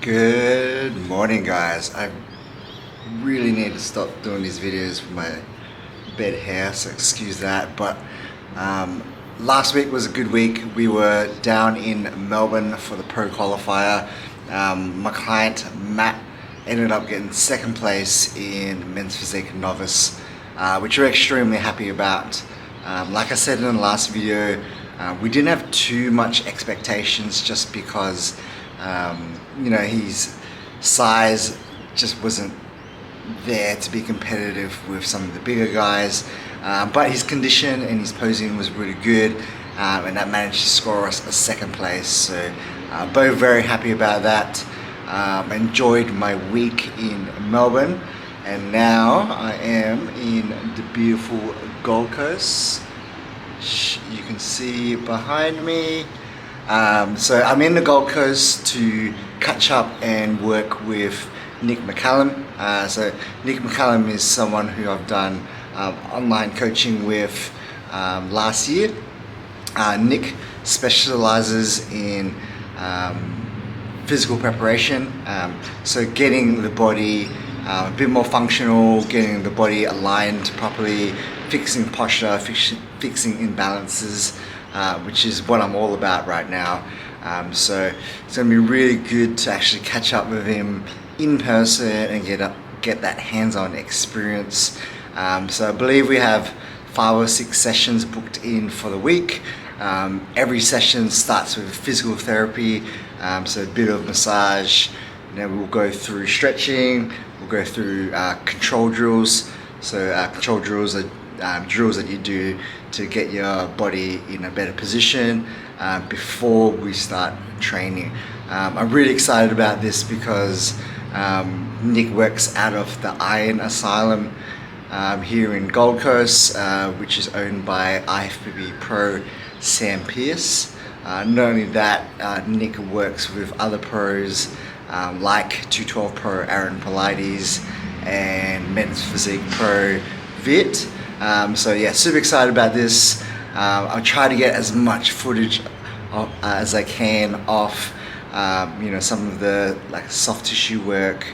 Good morning, guys. I really need to stop doing these videos with my bed hair, so excuse that. But last week was a good week. We were down in Melbourne for the pro qualifier. My client Matt ended up getting second place in men's physique novice, which we're extremely happy about. Like I said in the last video, we didn't have too much expectations just because his size just wasn't there to be competitive with some of the bigger guys, but his condition and his posing was really good, and that managed to score us a second place, so both very happy about that. Enjoyed my week in Melbourne, and now I am in the beautiful Gold Coast. You can see behind me. So I'm in the Gold Coast to catch up and work with Nick McCallum. So Nick McCallum is someone who I've done online coaching with last year. Nick specializes in physical preparation, so getting the body a bit more functional, getting the body aligned properly, fixing posture, fixing imbalances, which is what I'm all about right now. So it's going to be really good to actually catch up with him in person and get that hands-on experience. So I believe we have 5 or 6 sessions booked in for the week. Every session starts with physical therapy, so a bit of massage. Then we'll go through stretching, we'll go through control drills. So control drills are drills that you do to get your body in a better position before we start training. I'm really excited about this because Nick works out of the Iron Asylum here in Gold Coast, which is owned by IFBB Pro Sam Pearce. Not only that, Nick works with other pros like 212 Pro Aaron Pilates and Men's Physique Pro Viet. So yeah, super excited about this. I'll try to get as much footage as I can off some of the soft tissue work,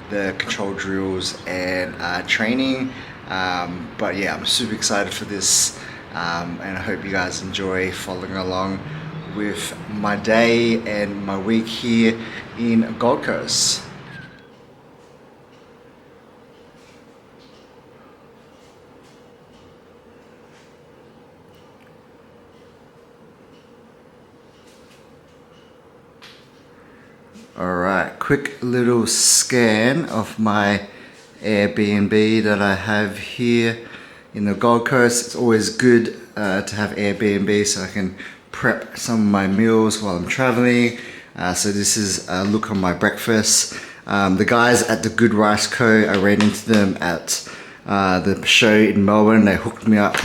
the control drills and training. But yeah, I'm super excited for this, and I hope you guys enjoy following along with my day and my week here in Gold Coast. Alright, quick little scan of my Airbnb that I have here in the Gold Coast. It's always good to have Airbnb so I can prep some of my meals while I'm traveling. So this is a look on my breakfast. The guys at the Good Rice Co, I ran into them at the show in Melbourne. They hooked me up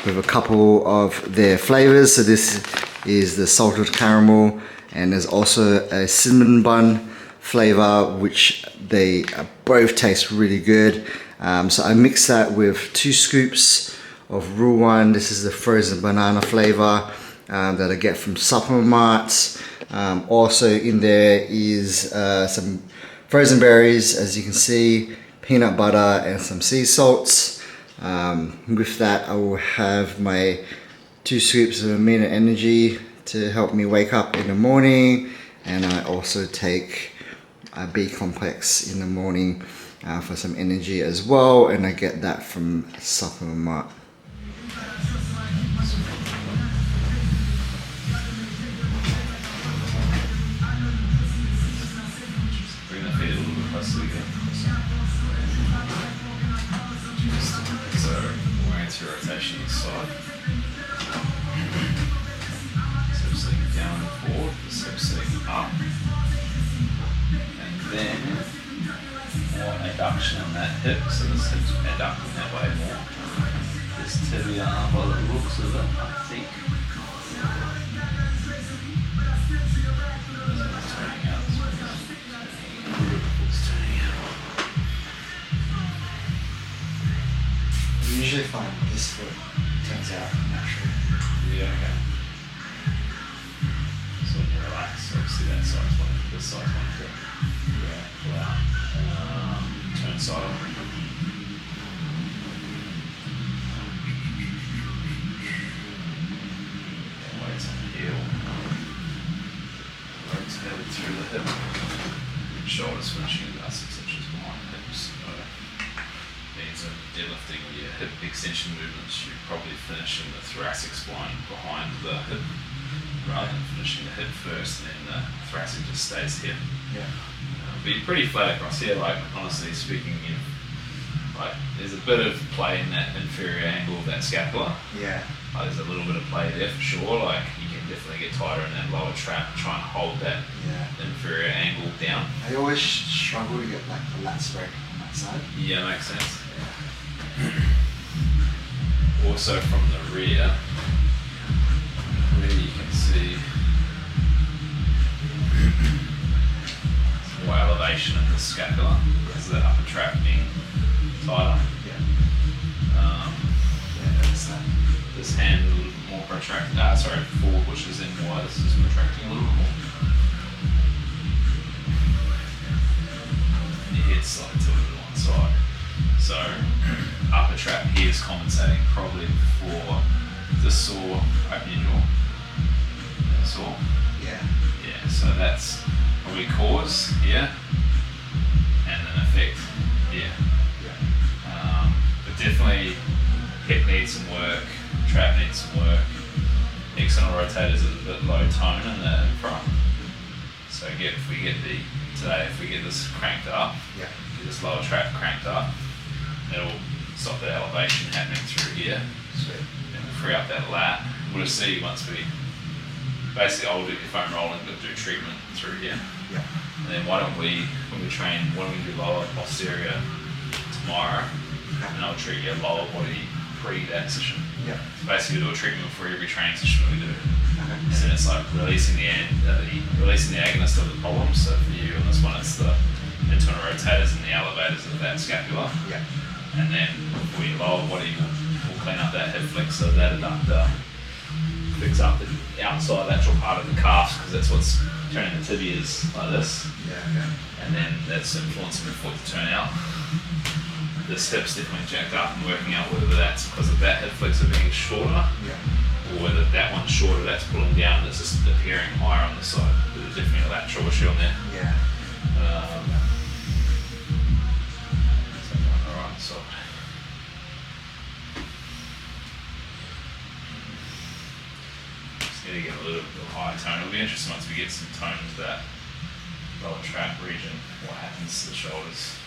with a couple of their flavors. So this is the salted caramel, and there's also a cinnamon bun flavor, which they both taste really good. So I mix that with 2 scoops of Rule 1. This is the frozen banana flavor that I get from Supplements. Also in there is some frozen berries, as you can see, peanut butter and some sea salts. With that, I will have my 2 scoops of amino energy to help me wake up in the morning, and I also take a B complex in the morning for some energy as well, and I get that from Supplement. Bring the feet a little bit closer again. So orient your rotation inside. So sitting down and forward, so sitting up. And then more adduction on that hip, so this hip's adducting that way more. This tibia arm by the looks of it, I think. Turning out. It's turning out. I usually find this foot turns out naturally. Yeah, okay. So when you relax. So obviously that side's one, this side's one hip. Yeah, pull out. Turn side on. Weights on the heel. Rotated through the hip. Shoulders finishing about 6 inches behind the hips. So means when deadlifting with your hip extension movements, you're probably finishing the thoracic spine behind the hip rather than finishing the hip first, and then the thoracic just stays here. Yeah. But you're pretty flat across here, like honestly speaking, like there's a bit of play in that inferior angle of that scapula. Yeah. Like there's a little bit of play there for sure, like you can definitely get tighter in that lower trap, try and hold that inferior angle down. I always struggle to get like the lats break on that side. Yeah, makes sense. Also from the rear you can see more elevation in the scapula because of the upper trap being tighter. That's that. This hand a little bit more protracted. Forward pushes in more. This is retracting a little bit more. And your head's slightly tilted to one side. So upper trap here is compensating probably for the sore open your jaw. Sore. Yeah. Yeah, so that's probably cause here and then effect here. Yeah. But definitely hip needs some work, trap needs some work. External rotators is a bit low tone in the in front. So if we get this cranked up, Yeah. get this lower trap cranked up, it'll stop that elevation happening through here. Sweet. And we'll free up that lat. We'll just see once we basically I'll do your foam rolling but do treatment through here. Yeah. And then why don't we do lower posterior tomorrow, and I'll treat your lower body pre that session. Yeah. So basically we do a treatment for every training session we do. Okay. And then it's like releasing the agonist of the problem. So for you on this one it's the internal rotators and the elevators of that scapula. Yeah. And then for your lower body we'll clean up that hip flexor, that adductor, fix up the outside lateral part of the calf because that's what's turning the tibias like this. Yeah. Okay. And then that's influencing the foot to turn out. This hip's definitely jacked up and working out whether that's because of that hip flexor being shorter Yeah. or whether that one's shorter, that's pulling down, that's just appearing higher on the side. There's definitely a lateral issue on there. Yeah. Alright, so just need to get a little bit higher tone. It'll be interesting once we get some tone to that lower trap region, what happens to the shoulders.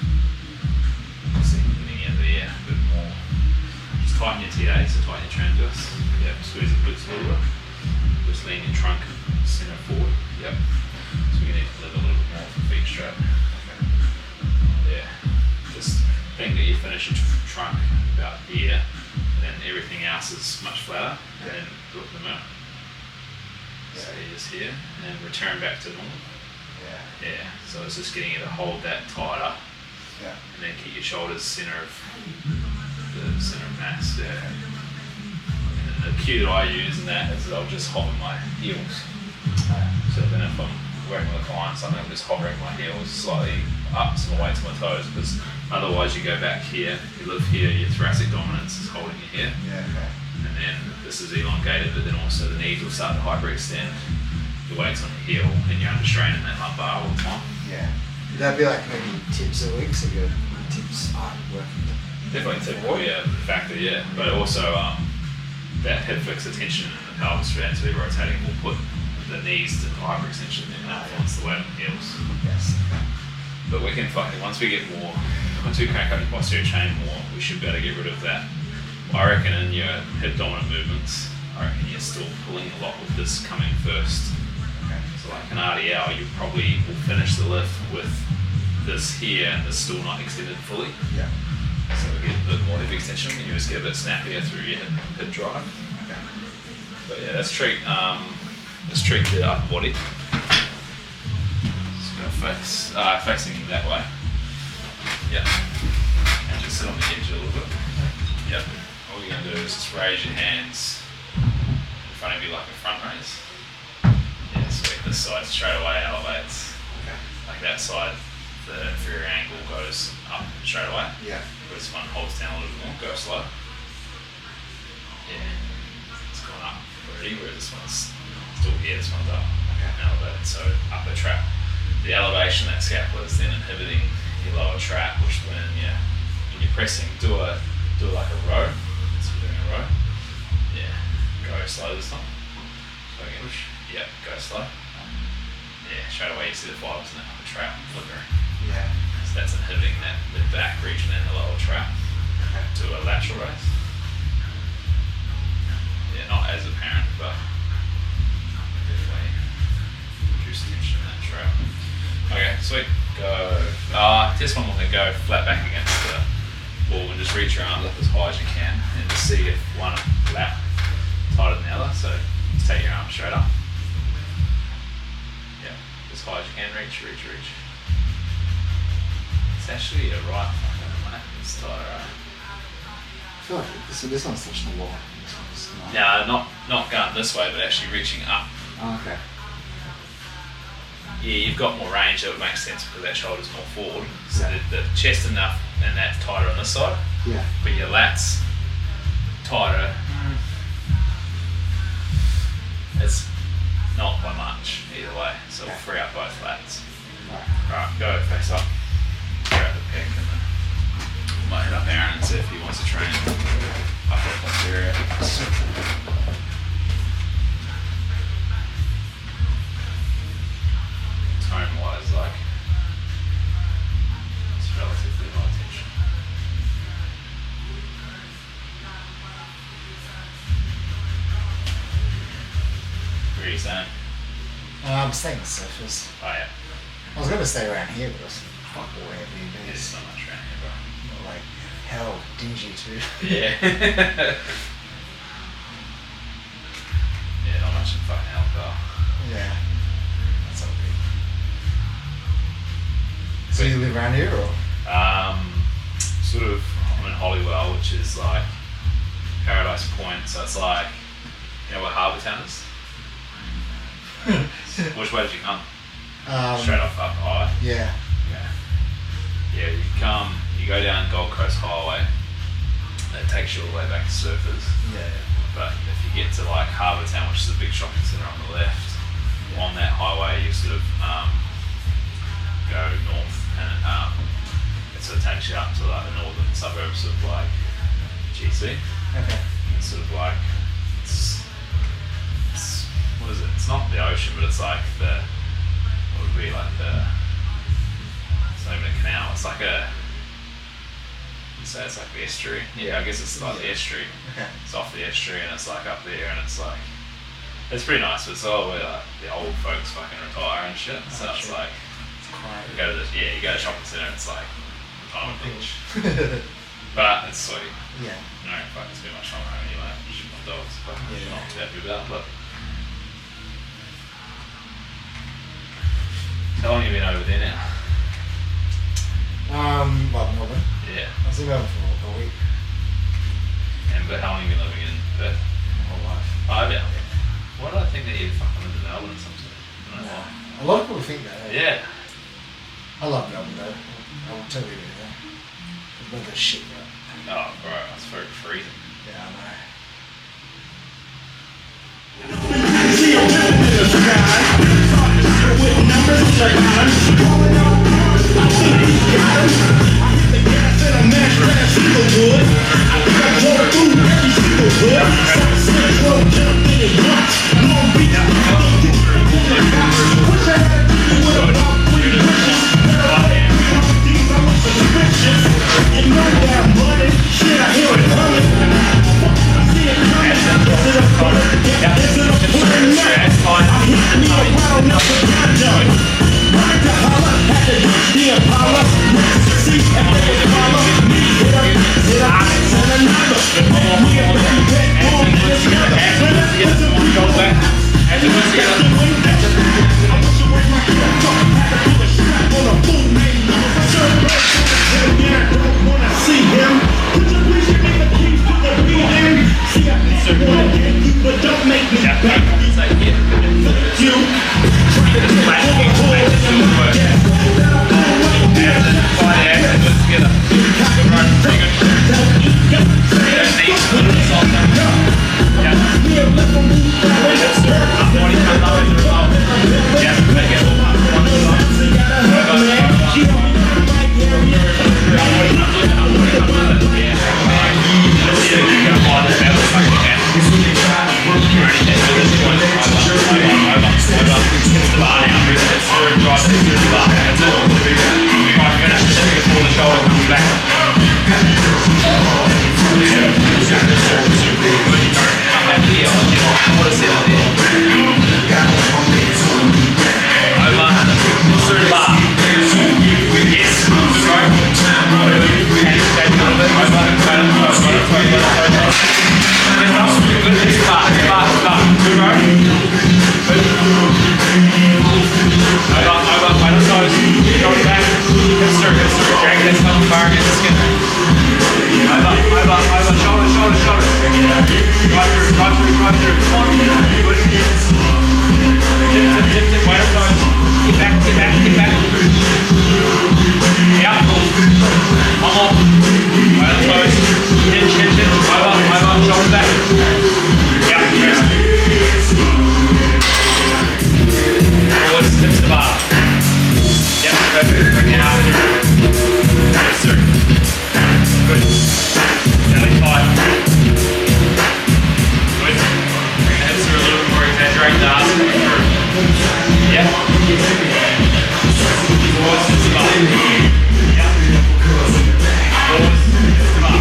See, getting into the air a bit more. Just tighten your TA, so tighten your transverse. Yep, squeeze the glutes a little bit. Just lean your trunk center forward. Yep. So we need to live a little bit more for feet strap. Yeah. Just think that you finish your trunk about here, and then everything else is much flatter, and then look them out. So you're just here, and then return back to normal. Yeah. So it's just getting you to hold that tighter. Yeah. And then keep your shoulders center of mass. Yeah. And the cue that I use in that is that I'll just hover my heels. So then if I'm working with a client, something I'm just hovering my heels slightly up to the weight to my toes, because otherwise you go back here, you live here, your thoracic dominance is holding you here. Yeah. Okay. And then this is elongated, but then also the knees will start to hyperextend. Your weight's on your heel and you're under strain in that lumbar all the time. Yeah. Would that be like maybe tips a week? So your tips aren't working. Definitely typical, factor, yeah. But also that hip flexor tension in the pelvis vertically rotating will put the knees to hyperextension and influence the weight on the heels. Yes. But we can once we crank up your posterior chain more, we should be able to get rid of that. I reckon in your hip dominant movements, I reckon you're still pulling a lot with this coming first. Okay. So like an RDL, you probably will finish the lift with this here and this still not extended fully. Yeah. So we get a bit more hip extension and you just get a bit snappier through your hip drive. Okay. But yeah, let's treat the upper body. Just gonna facing that way. Yep. And just sit on the edge a little bit. Yep. All you're gonna do is just raise your hands in front of you like a front raise. Yeah, sweet. This this side straight away elevates. Okay. Like that side, the inferior angle goes up straight away. Yeah. This one holds down a little bit more, go slow. Yeah, it's gone up already, whereas this one's still here, this one's up. Okay. Elevated, so upper trap. The elevation, that scapula is then inhibiting your lower trap, which when you're pressing, do like a row. So you're doing a row. Yeah, go slow this time. So again, yeah, go slow. Yeah, straight away you see the fibers in that upper trap flickering. Yeah. So that's inhibiting that mid back region and the lower trap to a lateral raise. Yeah, not as apparent, but definitely reduce tension in that trap. Okay, sweet. Go. Just one more thing. Go flat back against the wall and just reach your arms up as high as you can, and just see if one lap tighter than the other. So just take your arm straight up. Yeah, as high as you can. Reach. It's actually a right fucking lap. It's tighter. I feel like this one's touching the wall. This one's No, not going this way, but actually reaching up. Oh, okay. Yeah, you've got more range, so it makes sense because that shoulder's more forward. So the chest enough and that's tighter on this side. Yeah. But your lats tighter. It's not by much either way. So it'll free up both lats. Alright, go face up. Grab the pick and then might hit up Aaron and see if he wants to train upper posterior. Tone wise, like it's relatively low tension. Where are you saying? I'm staying the surface. Oh yeah. I was gonna stay around here, but it's fuck all Airbnb. There's so much around here, bro. Like hell, dingy too. Yeah. Yeah, not much in fucking Alpha. Yeah. That's all good. So you live around here or? Sort of, I'm in Hollywell, which is like Paradise Point, so it's like, you know where Harbour Town is? Which way did you come? Straight off up high. Yeah. Yeah, you go down Gold Coast Highway, that takes you all the way back to Surfers. Yeah. But if you get to like Harbour Town, which is a big shopping centre on the left, on that highway you sort of go north and it sort of takes you up to like the northern suburbs of like GC. Okay. It's sort of like, it's what is it? It's not the ocean, but it's like what would be like it's not even a canal, it's like you'd say it's like the estuary. Yeah, I guess it's like the estuary. Okay. It's off the estuary and it's like up there and it's like, it's pretty nice, but it's all where like the old folks fucking retire and shit. So it's like, you go to the shopping centre and it's like retirement village. But it's sweet. Yeah. No, fucking spend much time home anyway. Shoot my dogs, but I'm not too happy with that. But how long have you been over there now? Well, Melbourne. Yeah. I was in Melbourne for a week. But how long have you been living in Perth? My whole life. Oh, yeah. Why do I think that you fucking live in Melbourne or something? I don't know why. A lot of people think that. Yeah. I love Melbourne though. I will tell you that. The weather's shit though. Oh, bro, it's very freezing. Yeah, I know. Yeah. Yes, sir. Good. Belly tight. Good. Bring the hips through a little bit more. Exaggerate the ass. Yeah. Forwards to the bar. Yeah. Forwards to the bar.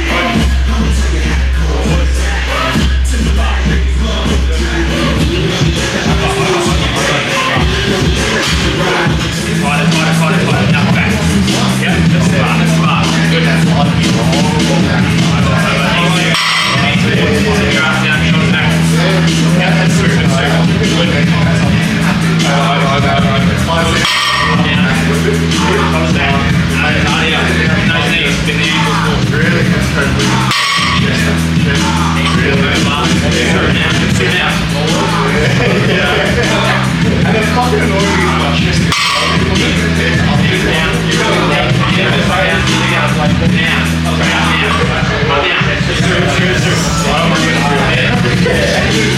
Good. Forwards to the bar. Tighter. Now back. Yep, that's the bar. Good. Your arms down, shoulders back. Yep, that's through. Good. Down. Shoulders back. Cardio. Nice knees. Bend the ankles forward. Really? Sit down. And it's fucking annoying.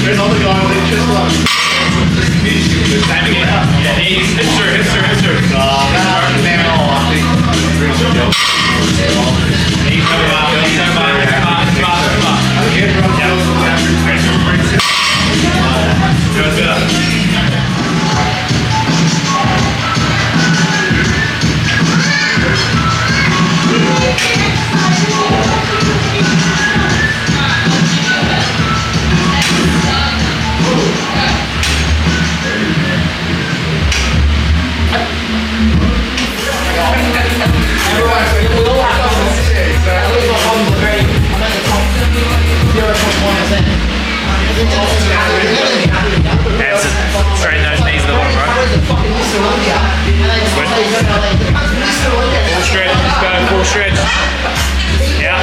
There's other guys that just like Time again. Yeah, knees, hips through. Knees Straighten those knees to the bottom, right? Full stretch, just go full stretch. Yeah.